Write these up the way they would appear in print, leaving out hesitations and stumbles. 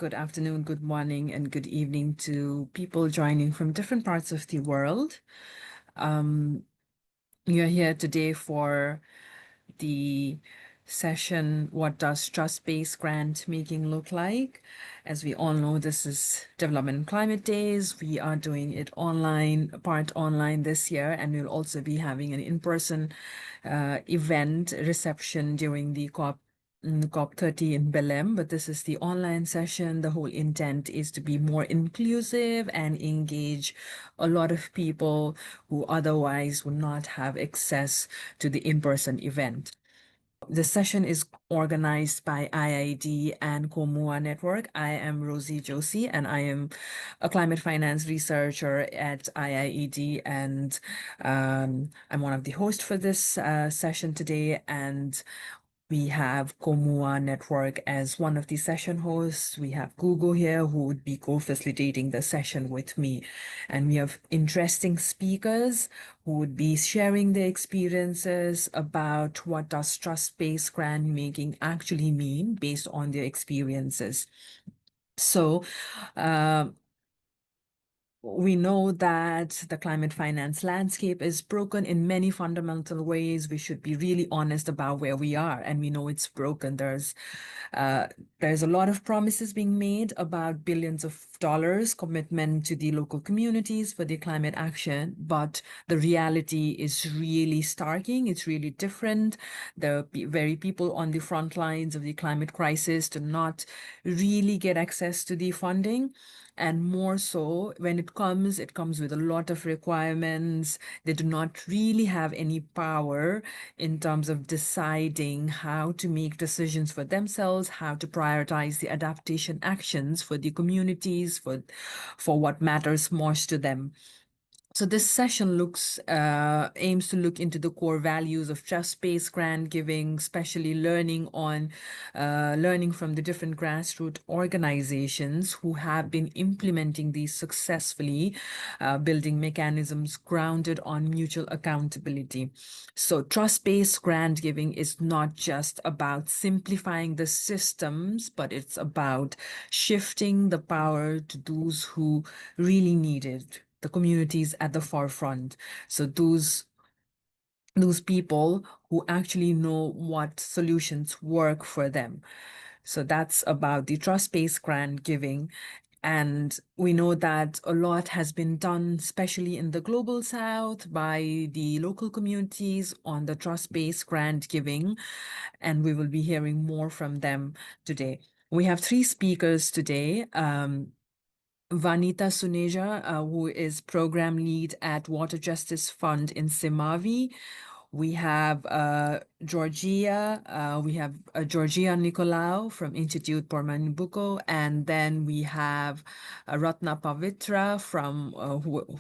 good afternoon, good morning, and good evening to people joining from different parts of the world. You're here today for the session, What Does Trust-Based Grant Making Look Like? As we all know, this is Development and Climate Days. We are doing it online, part online this year, and we'll also be having an in-person event reception during the COP30 in Belém, but this is the online session. The whole intent is to be more inclusive and engage a lot of people who otherwise would not have access to the in-person event. The session is organized by IID and Comuá Network. I am Rosie Josie, and I am a climate finance researcher at IIED, and I'm one of the hosts for this session today. And we have Comuá Network as one of the session hosts. We have Google here, who would be co-facilitating the session with me. And we have interesting speakers who would be sharing their experiences about what does trust-based grant making actually mean based on their experiences. So we know that the climate finance landscape is broken in many fundamental ways. We should be really honest about where we are, and we know it's broken. There's a lot of promises being made about billions of dollars commitment to the local communities for the climate action, but the reality is really starking. It's really different. The very people on the front lines of the climate crisis do not really get access to the funding. And more so, when it comes with a lot of requirements. They do not really have any power in terms of deciding how to make decisions for themselves, how to prioritize the adaptation actions for the communities, for what matters most to them. So this session aims to look into the core values of trust-based grant giving, especially learning from the different grassroots organizations who have been implementing these successfully, building mechanisms grounded on mutual accountability. So trust-based grant giving is not just about simplifying the systems, but it's about shifting the power to those who really need it, the communities at the forefront. So those people who actually know what solutions work for them. So that's about the trust-based grant giving. And we know that a lot has been done, especially in the global south, by the local communities on the trust-based grant giving. And we will be hearing more from them today. We have three speakers today. Vanita Suneja, who is program lead at Water Justice Fund in Simavi. We have Georgia Nicolaou from Institute Pormanibuco, and then we have Ratna Pavitra from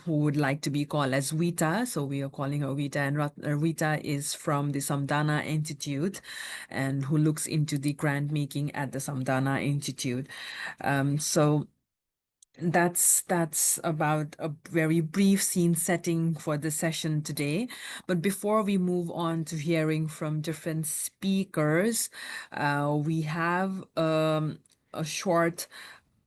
who would like to be called as Wita, so we are calling her Wita, and Wita is from the Samdana Institute, and who looks into the grant making at the Samdana Institute. So that's about a very brief scene setting for the session today. But before we move on to hearing from different speakers, we have a short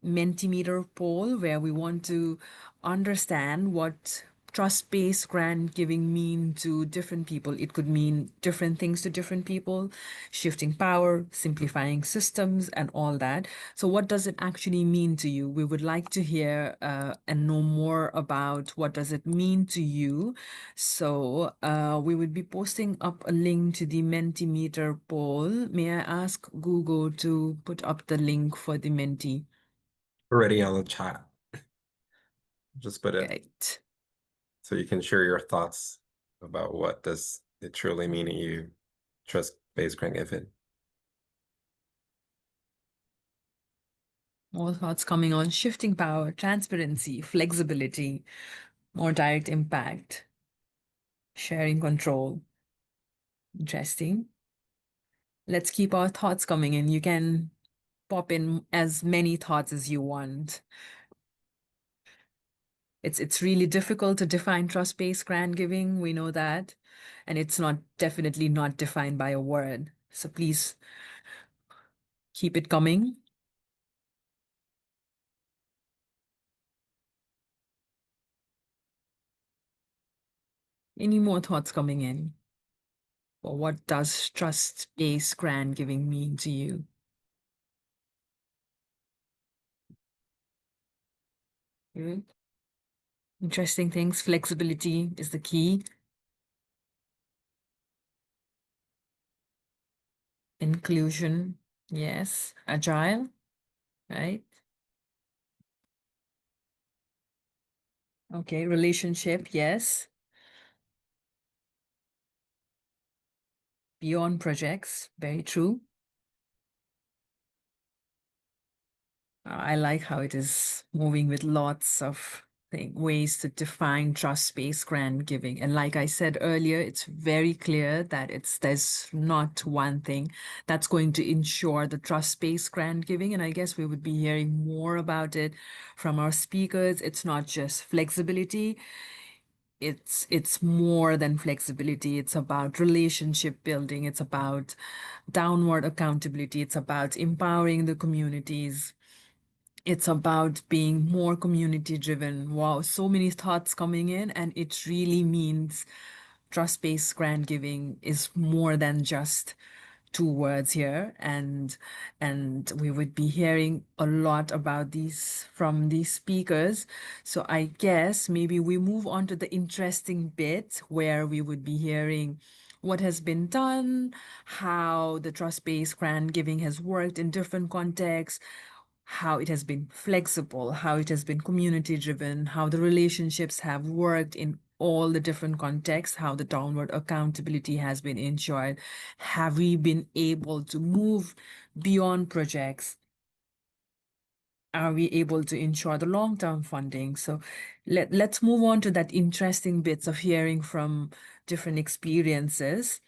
Mentimeter poll where we want to understand what trust-based grant giving mean to different people. It could mean different things to different people, shifting power, simplifying systems, and all that. So what does it actually mean to you? We would like to hear and know more about what does it mean to you. So we would be posting up a link to the Mentimeter poll. May I ask Google to put up the link for the Menti? Already on the chat. Just put it Right. so you can share your thoughts about what does it truly mean to you, trust-based grant giving. More thoughts coming on shifting power, transparency, flexibility, more direct impact, sharing control. Interesting. Let's keep our thoughts coming in. You can pop in as many thoughts as you want. It's really difficult to define trust-based grant giving. We know that. And it's definitely not defined by a word. So please keep it coming. Any more thoughts coming in? Or what does trust-based grant giving mean to you? Good. Interesting things. Flexibility is the key. Inclusion, yes. Agile, right? Okay. Relationship, yes. Beyond projects, very true. I like how it is moving with lots of ways to define trust-based grant giving. And like I said earlier, it's very clear that there's not one thing that's going to ensure the trust-based grant giving. And I guess we would be hearing more about it from our speakers. It's not just flexibility. It's more than flexibility. It's about relationship building. It's about downward accountability. It's about empowering the communities. It's about being more community driven. Wow, so many thoughts coming in, and it really means trust-based grant giving is more than just two words here, and we would be hearing a lot about these from these speakers. So I guess maybe we move on to the interesting bit where we would be hearing what has been done, how the trust-based grant giving has worked in different contexts, how it has been flexible, how it has been community driven, how the relationships have worked in all the different contexts, how the downward accountability has been ensured. Have we been able to move beyond projects? Are we able to ensure the long-term funding? So let's move on to that interesting bits of hearing from different experiences.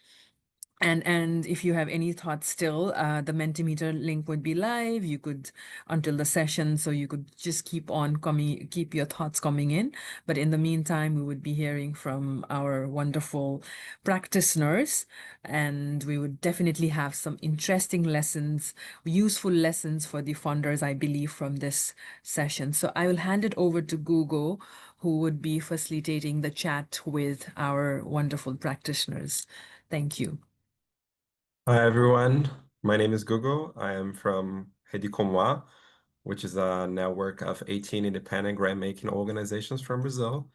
And if you have any thoughts still, the Mentimeter link would be live. You could until the session, so you could just keep your thoughts coming in. But in the meantime, we would be hearing from our wonderful practitioners, and we would definitely have some interesting lessons, useful lessons for the funders, I believe, from this session. So I will hand it over to Google, who would be facilitating the chat with our wonderful practitioners. Thank you. Hi everyone, my name is Gugu. I am from Rede Comuá, which is a network of 18 independent grant-making organizations from Brazil.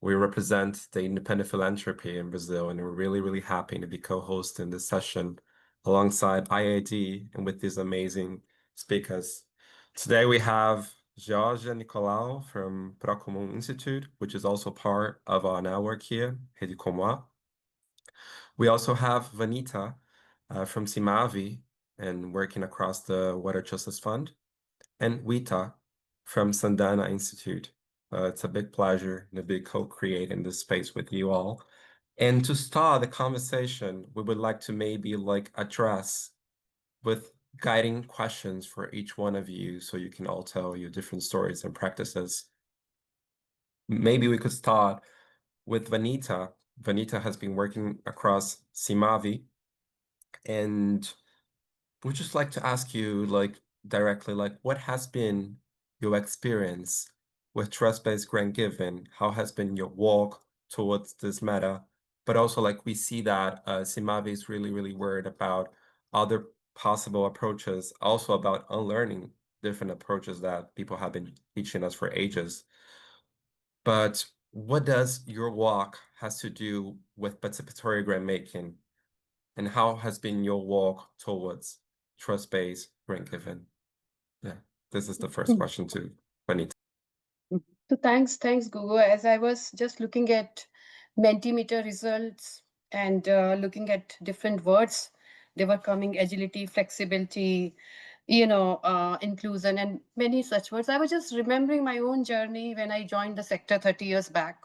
We represent the independent philanthropy in Brazil, and we're really, really happy to be co-hosting this session alongside IAD and with these amazing speakers. Today we have Georgia Nicolau from Procomum Institute, which is also part of our network here, Rede Comuá. We also have Vanita from Simavi and working across the Water Justice Fund, and Wita from Sandana Institute. It's a big pleasure to be co-creating this space with you all. And to start the conversation, we would like to maybe address with guiding questions for each one of you so you can all tell your different stories and practices. Maybe we could start with Vanita. Vanita has been working across Simavi, and we'd just like to ask you directly, what has been your experience with trust-based grant giving? How has been your walk towards this matter? But also we see that Simavi is really, really worried about other possible approaches, also about unlearning different approaches that people have been teaching us for ages. But what does your walk has to do with participatory grant making? And how has been your walk towards trust-based grant giving? Yeah, this is the first question to Juanita. So thanks, Google. As I was just looking at Mentimeter results and looking at different words, they were coming agility, flexibility, inclusion, and many such words. I was just remembering my own journey when I joined the sector 30 years back.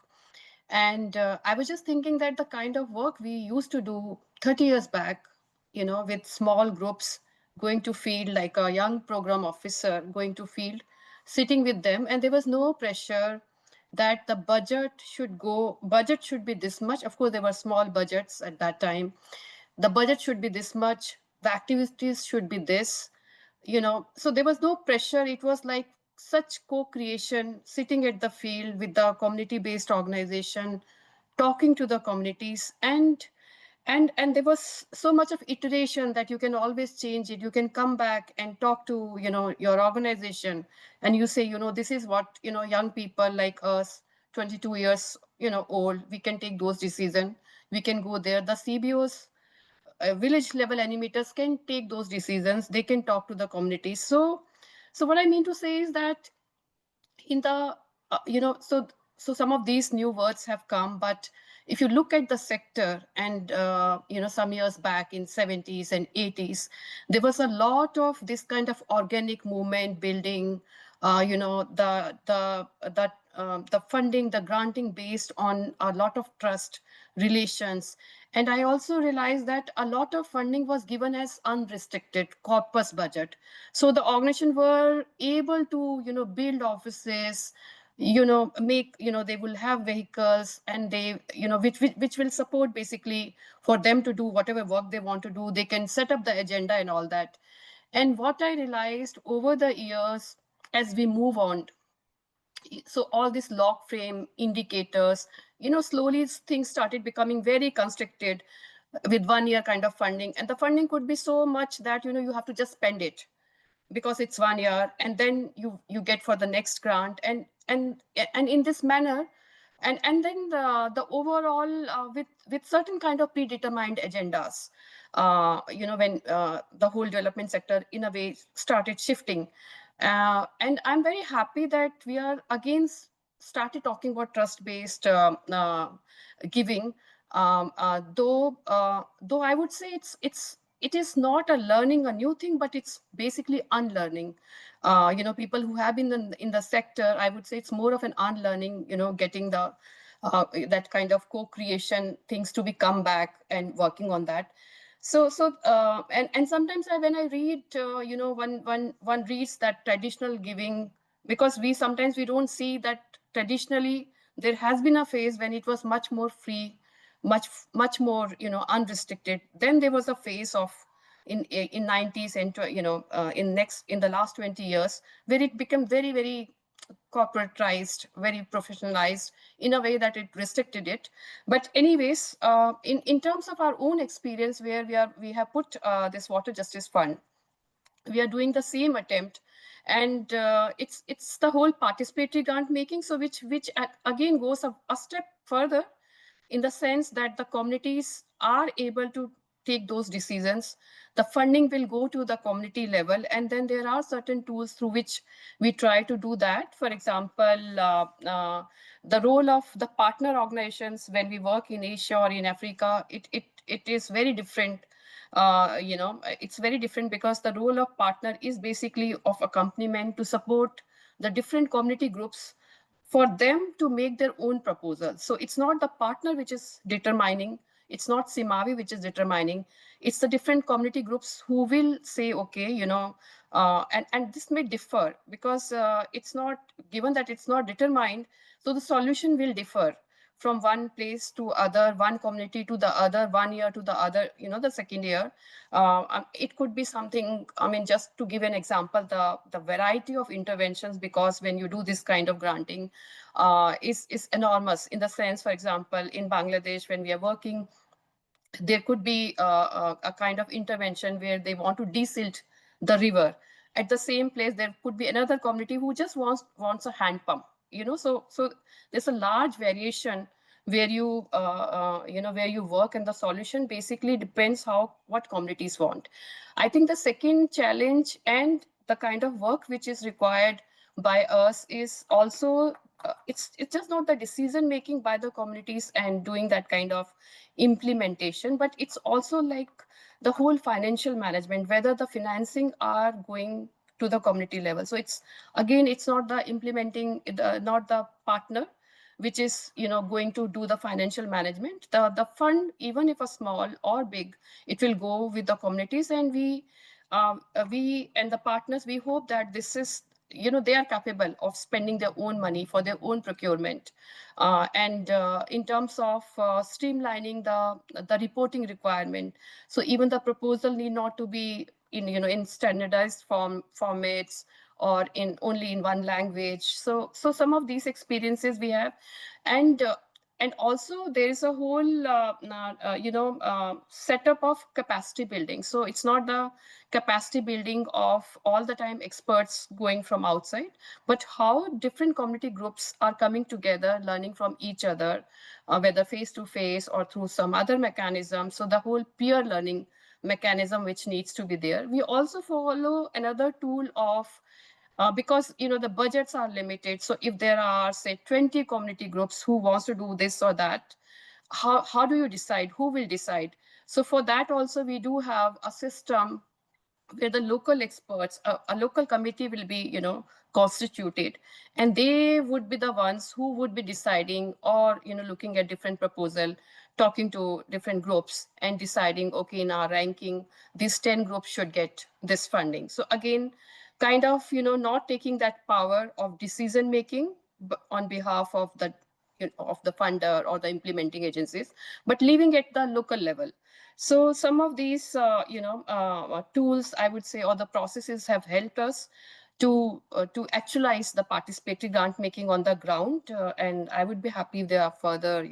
And I was just thinking that the kind of work we used to do 30 years back, with small groups going to field, like a young program officer going to field, sitting with them, and there was no pressure that the budget should be this much. Of course, there were small budgets at that time. The budget should be this much, the activities should be this, so there was no pressure. It was like such co-creation, sitting at the field with the community based organization, talking to the communities, and there was so much of iteration that you can always change it. You can come back and talk to your organization, and you say, this is what young people like us, 22 years old, we can take those decisions. We can go there. The CBOs, village level animators, can take those decisions. They can talk to the communities. So what I mean to say is that in the so some of these new words have come, but if you look at the sector, and some years back in 70s and 80s, there was a lot of this kind of organic movement building, the funding, the granting based on a lot of trust relations. And I also realized that a lot of funding was given as unrestricted corpus budget. So the organization were able to, build offices, make, they will have vehicles, and they, which will support basically for them to do whatever work they want to do. They can set up the agenda and all that. And what I realized over the years, as we move on, so all these log frame indicators, slowly things started becoming very constricted with 1 year kind of funding. And the funding could be so much that you have to just spend it because it's 1 year, and then you get for the next grant, and in this manner. And then the overall, with certain kind of predetermined agendas, when the whole development sector in a way started shifting. And I'm very happy that we are again started talking about trust based giving. Though I would say it is not a learning a new thing, but it's basically unlearning. People who have been in the sector, I would say it's more of an unlearning, getting the that kind of co-creation things to be come back and working on that. And sometimes when I read, one reads that traditional giving, because we don't see that traditionally there has been a phase when it was much more free, much more unrestricted. Then there was a phase of in 90s and in the last 20 years, where it became very, very corporatized, very professionalized, in a way that it restricted it. But anyways, in terms of our own experience, where we have put this water justice fund, we are doing the same attempt. And it's the whole participatory grant making, so which again goes a step further, in the sense that the communities are able to take those decisions. The funding will go to the community level, and then there are certain tools through which we try to do that. For example, the role of the partner organizations when we work in Asia or in Africa, it is very different. It's very different, because the role of partner is basically of accompaniment to support the different community groups for them to make their own proposal. So it's not the partner which is determining, it's not Simavi which is determining, it's the different community groups who will say, okay, and this may differ, because it's not given that it's not determined, so the solution will differ from one place to other, one community to the other, 1 year to the other, the second year. It could be something, I mean, just to give an example, the variety of interventions, because when you do this kind of granting, is enormous, in the sense, for example, in Bangladesh, when we are working, there could be a kind of intervention where they want to desilt the river. At the same place, there could be another community who just wants a hand pump. So there's a large variation where where you work, and the solution basically depends what communities want. I think the second challenge and the kind of work which is required by us is also it's just not the decision making by the communities and doing that kind of implementation, but it's also like the whole financial management, whether the financing are going to the community level. So it's not the implementing, not the partner which is going to do the financial management. The fund, even if a small or big, it will go with the communities, and we and the partners, we hope that this is they are capable of spending their own money for their own procurement. And in terms of streamlining the reporting requirement, so even the proposal need not to be in standardized formats, or in only in one language. So some of these experiences we have. And And also there is a whole setup of capacity building. So it's not the capacity building of all the time experts going from outside, but how different community groups are coming together, learning from each other, whether face to face or through some other mechanism. So the whole peer learning mechanism which needs to be there. We also follow another tool of because the budgets are limited. So if there are, say, 20 community groups who wants to do this or that, how do you decide? Who will decide? So for that also we do have a system where the local experts, a local committee will be, constituted, and they would be the ones who would be deciding or, looking at different proposal, talking to different groups and deciding, okay, in our ranking, these 10 groups should get this funding. So again, kind of, not taking that power of decision making on behalf of the of the funder or the implementing agencies, but leaving it at the local level. So some of these, tools, I would say, or the processes have helped us to actualize the participatory grant making on the ground. And I would be happy if there are further,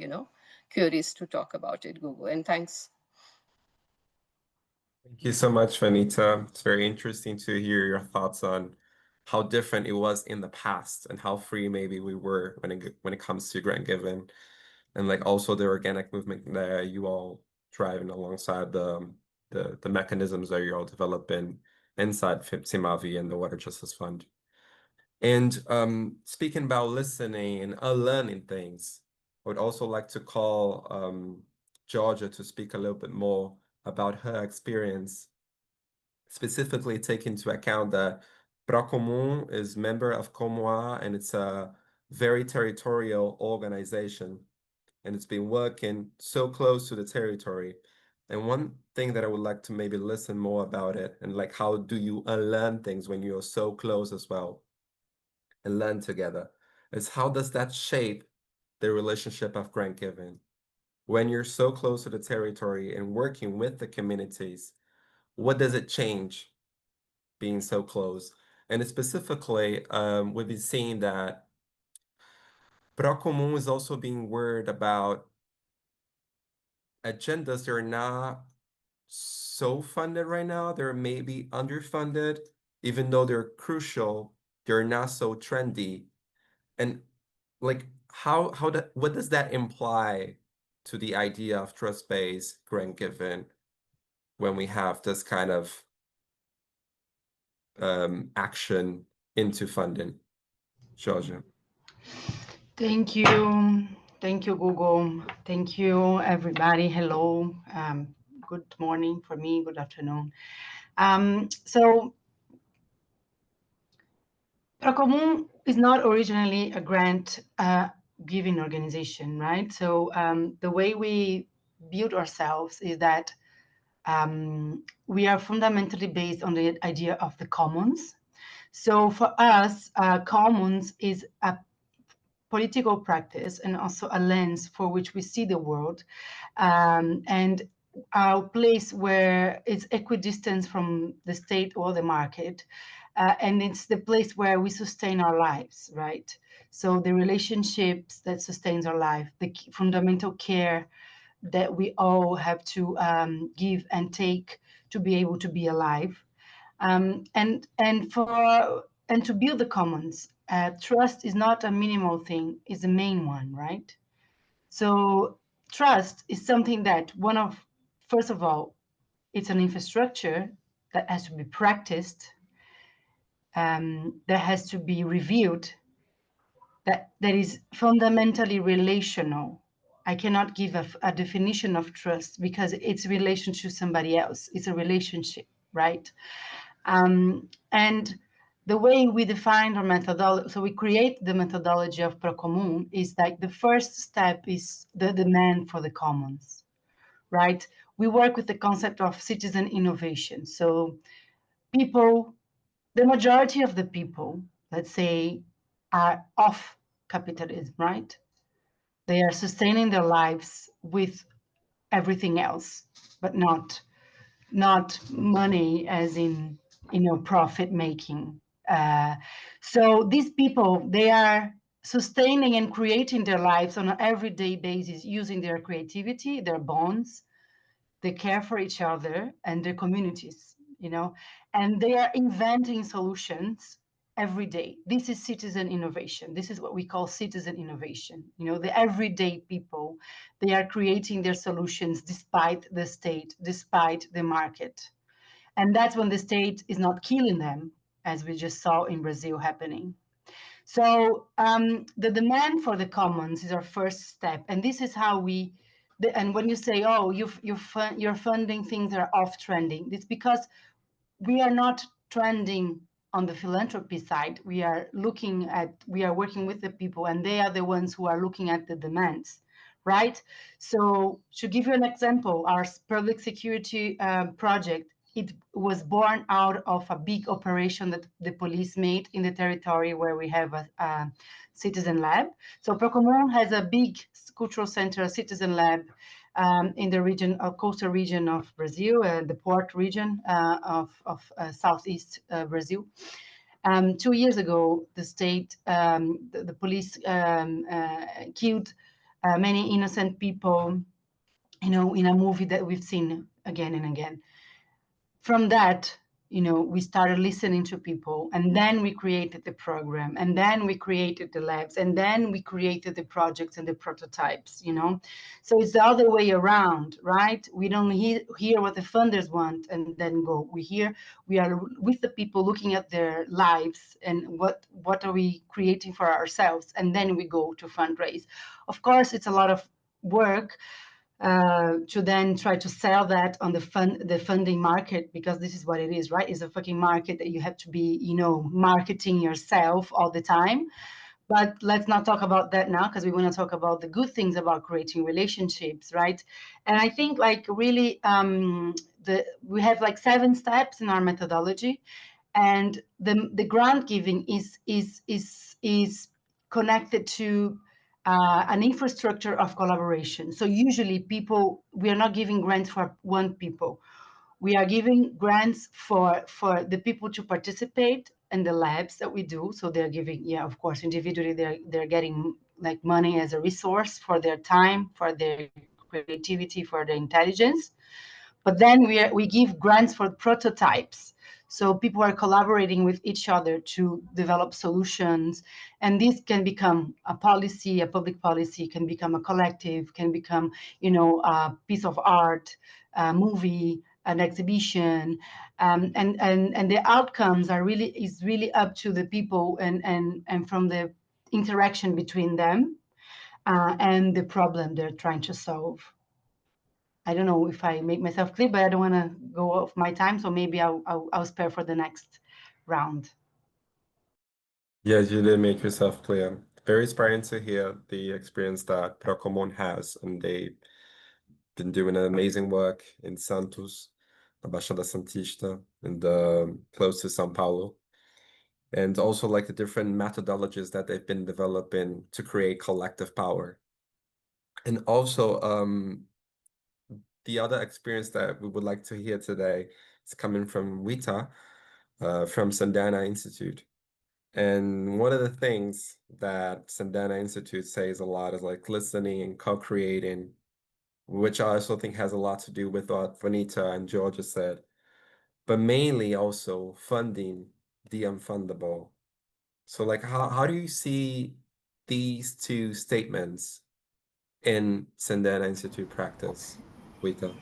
queries to talk about it, Google. And thanks. Thank you so much, Vanita. It's very interesting to hear your thoughts on how different it was in the past and how free maybe we were when it comes to grant giving, and like also the organic movement that you all driving alongside the mechanisms that you're all developing inside FIPSIMAVI and the Water Justice Fund. And speaking about listening and unlearning things, I would also like to call Georgia to speak a little bit more about her experience, specifically take into account that Procomum is member of Comuá, and it's a very territorial organization, and it's been working so close to the territory. And one thing that I would like to maybe listen more about it, and like how do you unlearn things when you're so close as well and learn together, is how does that shape the relationship of grant giving? When you're so close to the territory and working with the communities, what does it change being so close? And specifically, we've been seeing that Procomum is also being worried about agendas that are not so funded right now. They're maybe underfunded, even though they're crucial, they're not so trendy. And like what does that imply to the idea of trust-based grant giving when we have this kind of action into funding? Georgia. Thank you. Thank you, Google. Thank you, everybody. Hello. Good morning for me. Good afternoon. So Procomum is not originally a grant giving organization, right? So the way we build ourselves is that we are fundamentally based on the idea of the commons. So for us, commons is a political practice and also a lens for which we see the world, and a place where it's equidistant from the state or the market, and it's the place where we sustain our lives, right? So the relationships that sustains our life, the fundamental care that we all have to give and take to be able to be alive, and to build the commons. Trust is not a minimal thing; it's the main one, right? So trust is something that first of all, it's an infrastructure that has to be practiced, that has to be reviewed, that is fundamentally relational. I cannot give a definition of trust because it's relation to somebody else. It's a relationship, right? And the way we define our methodology, so we create the methodology of Procomum, is like the first step is the demand for the commons, right? We work with the concept of citizen innovation. So people, the majority of the people, let's say, are off capitalism, right? They are sustaining their lives with everything else, but not money as in profit making. So these people, they are sustaining and creating their lives on an everyday basis using their creativity, their bonds, they care for each other and their communities, and they are inventing solutions every day. This is citizen innovation. This is what we call citizen innovation. The everyday people, they are creating their solutions despite the state, despite the market. And that's when the state is not killing them, as we just saw in Brazil happening. So the demand for the commons is our first step, and this is how and when you say, oh, you're funding things that are off trending, it's because we are not trending on the philanthropy side. We are working with the people, and they are the ones who are looking at the demands, right? So to give you an example, our public security project, it was born out of a big operation that the police made in the territory where we have a citizen lab. So Procomum has a big cultural center, a citizen lab, in the region, coastal region of Brazil, the port region of southeast Brazil. 2 years ago, the state, the police killed many innocent people, in a movie that we've seen again and again. From that, we started listening to people, and then we created the program, and then we created the labs, and then we created the projects and the prototypes. So it's the other way around, right? We don't hear what the funders want and then go. We are with the people, looking at their lives and what are we creating for ourselves, and then we go to fundraise. Of course, it's a lot of work to then try to sell that on the funding market, because this is what it is, right? It's a fucking market that you have to be, marketing yourself all the time. But let's not talk about that now, because we want to talk about the good things about creating relationships, right? And I think really we have 7 steps in our methodology, and the grant giving is connected to an infrastructure of collaboration. So usually we are not giving grants for one people. We are giving grants for the people to participate in the labs that we do. So they're giving, of course, individually they're getting money as a resource for their time, for their creativity, for their intelligence. But then we give grants for prototypes. So people are collaborating with each other to develop solutions. And this can become a policy, a public policy, can become a collective, can become, a piece of art, a movie, an exhibition. And the outcomes is really up to the people and from the interaction between them and the problem they're trying to solve. I don't know if I make myself clear, but I don't want to go off my time, so maybe I'll spare for the next round. Yeah, you did make yourself clear. Very inspiring to hear the experience that Procomon has, and they've been doing amazing work in Santos, the Baixada Santista, and close to São Paulo. And also the different methodologies that they've been developing to create collective power. And also the other experience that we would like to hear today is coming from Rita from Sandana Institute. And one of the things that Sandana Institute says a lot is listening and co-creating, which I also think has a lot to do with what Vanita and Georgia said, but mainly also funding the unfundable. So how do you see these two statements in Sandana Institute practice, Rita?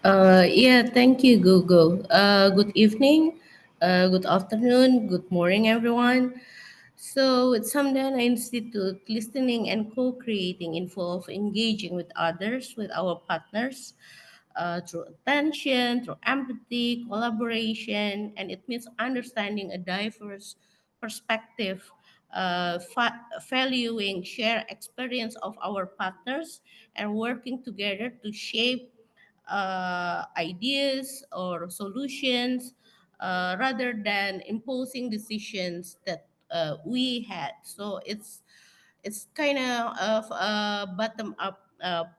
Yeah, thank you, Google. Good evening, good afternoon, good morning, everyone. So, at Samdana Institute, listening and co creating involve engaging with others, with our partners, through attention, through empathy, collaboration, and it means understanding a diverse perspective, valuing shared experience of our partners, and working together to shape ideas or solutions rather than imposing decisions that we had. So it's kind of a bottom up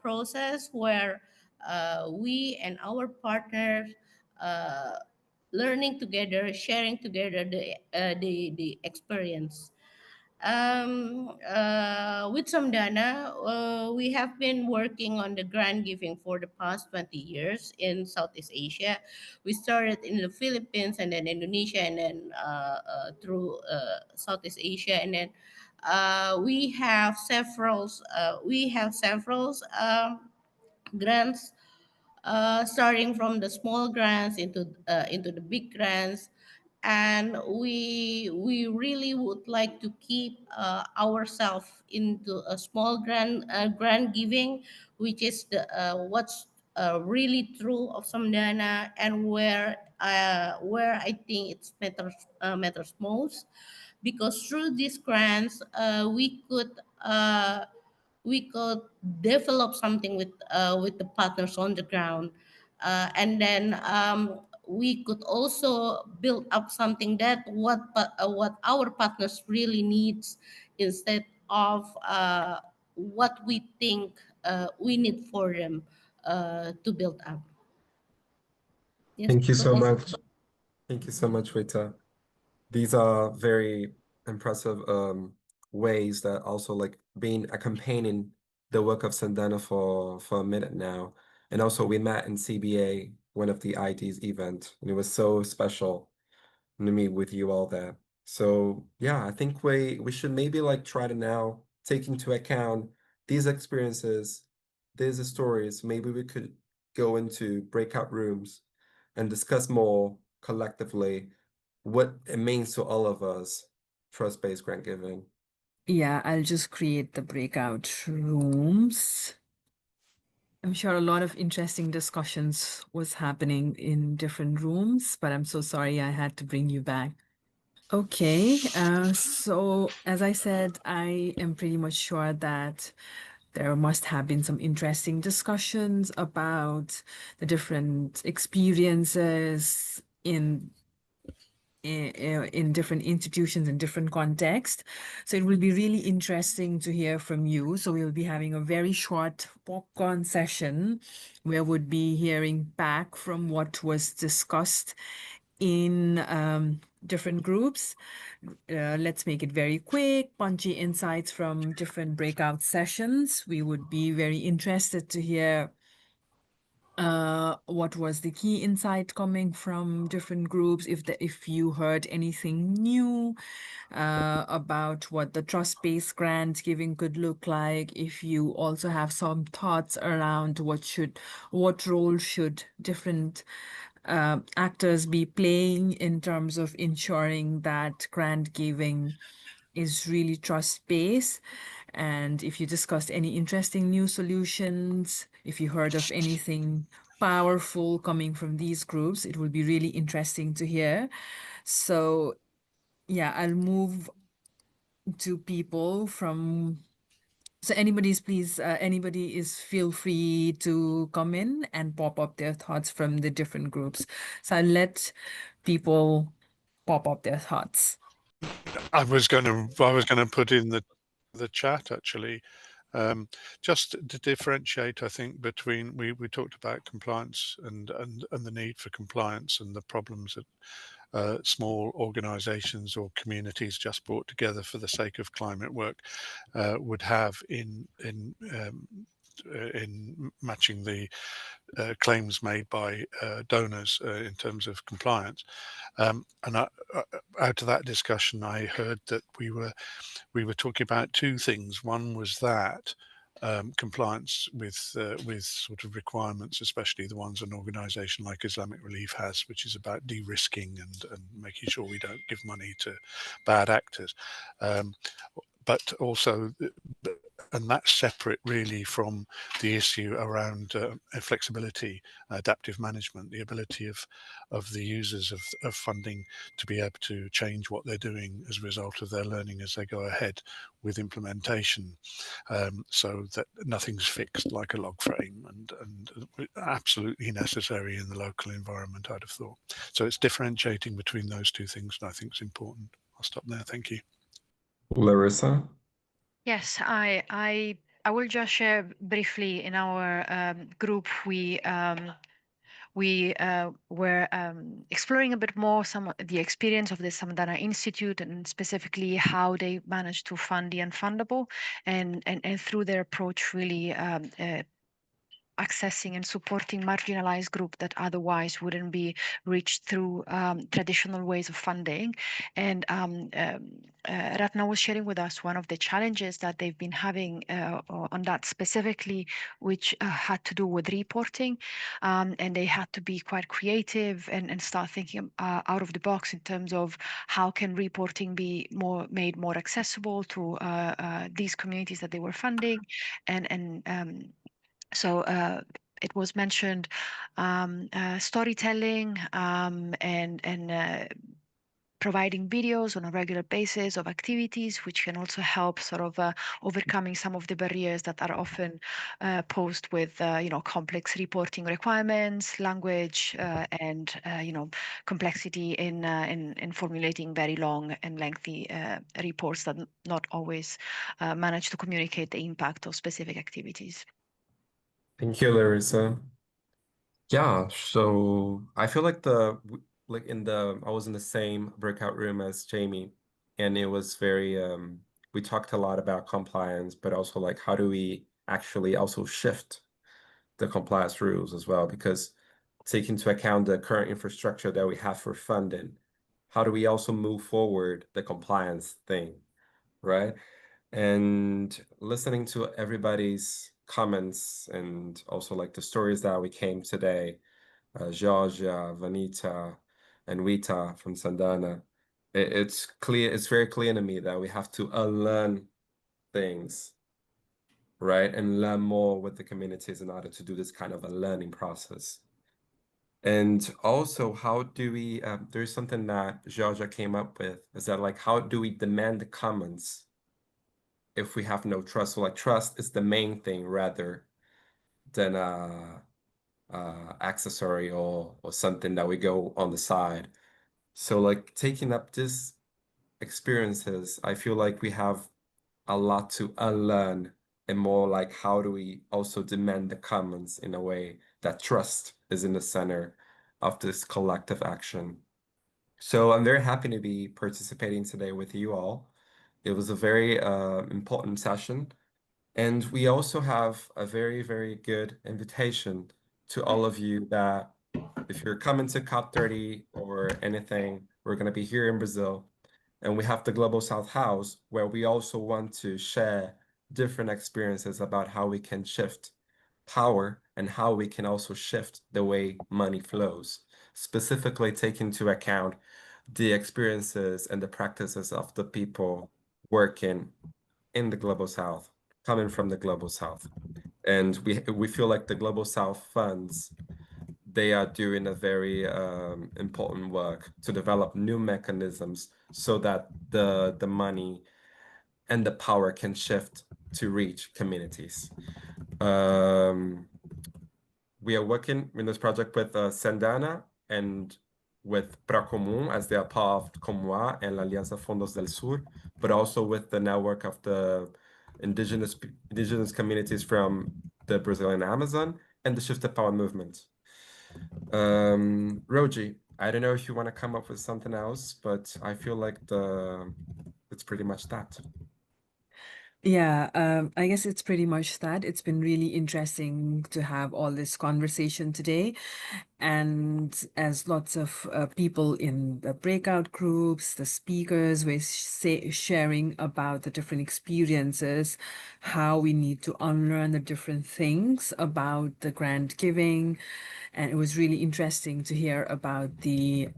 process where we and our partners uh, learning together, sharing together the experience. with Samdana, we have been working on the grant giving for the past 20 years in Southeast Asia. We started in the Philippines and then Indonesia and then through Southeast Asia, and then we have several grants, starting from the small grants into the big grants, and we really would like to keep ourselves into a small grant giving, which is the what's really true of Samdana, and where I think it's matters most, because through these grants we could develop something with the partners on the ground, and then we could also build up something that what our partners really needs, instead of what we think we need for them to build up. Yes, Thank you so that's it. much. Thank you so much, Rita. These are very impressive ways that also like being accompanying the work of Sandana for a minute now. And also we met in CBA, one of the ID's event, and it was so special to meet with you all there. So yeah, I think we should maybe like try to now take into account these experiences, these stories. Maybe we could go into breakout rooms and discuss more collectively what it means to all of us, trust-based grant giving. Yeah, I'll just create the breakout rooms. I'm sure a lot of interesting discussions was happening in different rooms, but I'm so sorry I had to bring you back. Okay, so as I said, I am pretty much sure that there must have been some interesting discussions about the different experiences in different institutions in different contexts. So it will be really interesting to hear from you. So we'll be having a very short popcorn session where we'll be hearing back from what was discussed in different groups. Let's make it very quick, punchy insights from different breakout sessions. We would be very interested to hear what was the key insight coming from different groups, if you heard anything new about what the trust-based grant giving could look like, if you also have some thoughts around what role should different actors be playing in terms of ensuring that grant giving is really trust-based. And if you discussed any interesting new solutions, if you heard of anything powerful coming from these groups, it will be really interesting to hear. So yeah, I'll move to people from, so anybody is feel free to come in and pop up their thoughts from the different groups. So I'll let people pop up their thoughts. I was going to put in the chat actually, just to differentiate. I think between we talked about compliance and the need for compliance and the problems that small organisations or communities just brought together for the sake of climate work would have in matching the claims made by donors in terms of compliance. And out of that discussion, I heard that we were talking about two things. One was that compliance with sort of requirements, especially the ones an organisation like Islamic Relief has, which is about de-risking and making sure we don't give money to bad actors. But also, and that's separate really from the issue around flexibility, adaptive management, the ability of the users of funding to be able to change what they're doing as a result of their learning as they go ahead with implementation, so that nothing's fixed like a log frame, and absolutely necessary in the local environment, I'd have thought. So it's differentiating between those two things, and I think is important. I'll stop there. Thank you. Larissa? Yes, I will just share briefly. In our group, we were exploring a bit more some of the experience of the Samdana Institute, and specifically how they managed to fund the unfundable, and through their approach really accessing and supporting marginalized group that otherwise wouldn't be reached through traditional ways of funding. And Ratna was sharing with us one of the challenges that they've been having on that specifically, which had to do with reporting. And they had to be quite creative and start thinking out of the box in terms of how can reporting be made more accessible to these communities that they were funding. So it was mentioned storytelling and providing videos on a regular basis of activities, which can also help sort of overcoming some of the barriers that are often posed with complex reporting requirements, language, and complexity in formulating very long and lengthy reports that not always manage to communicate the impact of specific activities. Thank you, Larissa. Yeah, so I feel like I was in the same breakout room as Jamie, and it was very we talked a lot about compliance, but also like how do we actually also shift the compliance rules as well, because take into account the current infrastructure that we have for funding, how do we also move forward the compliance thing, right? And listening to everybody's comments and also like the stories that we came today, Georgia, Vanita, and Wita from Sandana, it's very clear to me that we have to unlearn things, right? And learn more with the communities in order to do this kind of a learning process. And also, how do we, there's something that Georgia came up with, is that like, how do we demand the commons if we have no trust? So like trust is the main thing rather than accessory or something that we go on the side. So like taking up this experiences, I feel like we have a lot to unlearn, and more like how do we also demand the commons in a way that trust is in the center of this collective action. So I'm very happy to be participating today with you all. It was a very important session. And we also have a very, very good invitation to all of you that if you're coming to COP30 or anything, we're going to be here in Brazil. And we have the Global South House, where we also want to share different experiences about how we can shift power and how we can also shift the way money flows, specifically take into account the experiences and the practices of the people working in the Global South, coming from the Global South. And we feel like the Global South funds, they are doing a very important work to develop new mechanisms so that the money and the power can shift to reach communities. We are working in this project with Sandana and with Procomum, as they are part of Comuá and La Alianza Fondos del Sur, but also with the network of the indigenous communities from the Brazilian Amazon and the Shift the Power movement. Roji, I don't know if you want to come up with something else, but I feel like it's pretty much that. Yeah, I guess it's pretty much that. It's been really interesting to have all this conversation today. And as lots of people in the breakout groups, the speakers were sharing about the different experiences, how we need to unlearn the different things about the grant giving. And it was really interesting to hear about the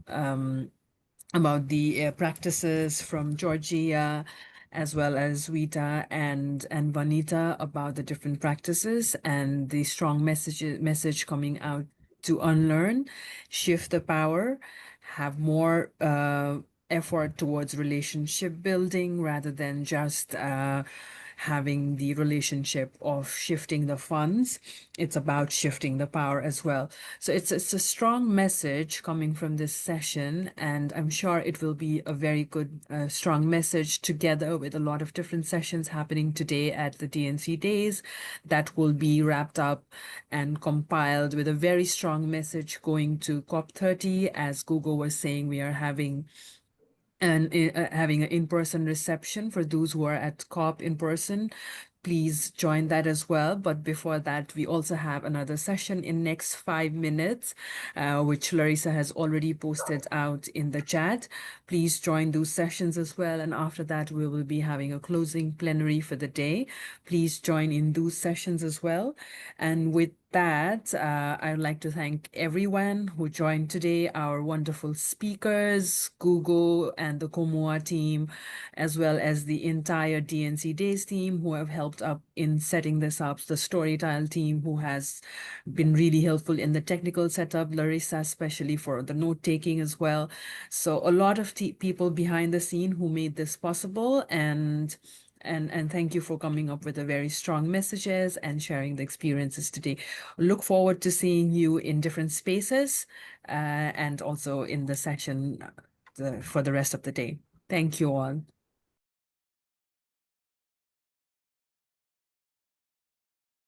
practices from Georgia, as well as Vita and Vanita, about the different practices and the strong message coming out to unlearn, shift the power, have more effort towards relationship building rather than just having the relationship of shifting the funds. It's about shifting the power as well. So it's a strong message coming from this session, and I'm sure it will be a very good, strong message together with a lot of different sessions happening today at the D&C Days that will be wrapped up and compiled with a very strong message going to COP30. As Google was saying, we are having having an in-person reception for those who are at COP in person. Please join that as well. But before that, we also have another session in next 5 minutes, which Larissa has already posted out in the chat. Please join those sessions as well. And after that, we will be having a closing plenary for the day. Please join in those sessions as well. And with that, I would like to thank everyone who joined today, our wonderful speakers, Google and the Comuá team, as well as the entire D&C Days team who have helped up in setting this up, the Storytile team who has been really helpful in the technical setup, Larissa especially for the note-taking as well. So a lot of people behind the scene who made this possible, and thank you for coming up with a very strong messages and sharing the experiences today. Look forward to seeing you in different spaces and also in the session for the rest of the day. Thank you all.